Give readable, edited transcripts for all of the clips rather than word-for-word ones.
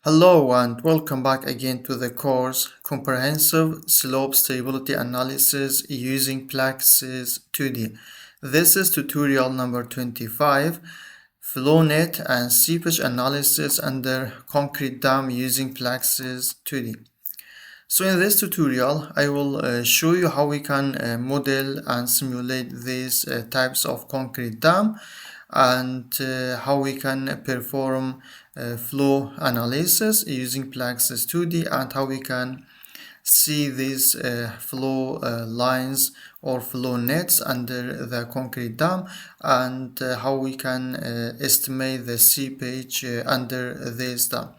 Hello and welcome back again to the course Comprehensive Slope Stability Analysis using PLAXIS 2D. This is tutorial number 25, Flow Net and Seepage Analysis under Concrete Dam using PLAXIS 2D. So in this tutorial, I will show you how we can model and simulate these types of concrete dam and how we can perform flow analysis using PLAXIS 2D and how we can see these flow lines or flow nets under the concrete dam and how we can estimate the seepage under this dam.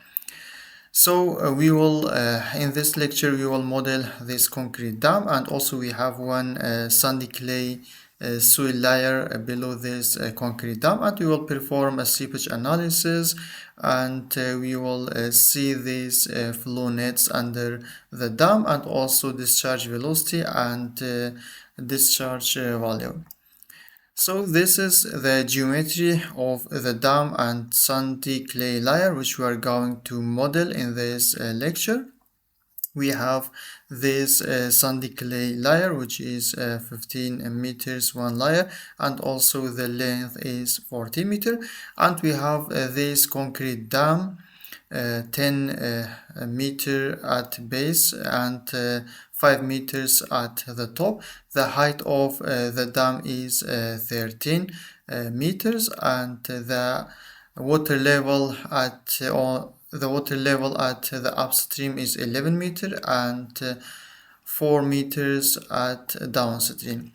So we will in this lecture we will model this concrete dam, and also we have one sandy clay soil layer below this concrete dam, and we will perform a seepage analysis, and we will see these flow nets under the dam and also discharge velocity and discharge value. So this is the geometry of the dam and sandy clay layer which we are going to model in this lecture. We have this sandy clay layer which is 15 meters one layer, and also the length is 40 meters, and we have this concrete dam 10 meter at base and 5 meters at the top. The height of the dam is 13 meters, and the water level at the upstream is 11 meters and 4 meters at downstream.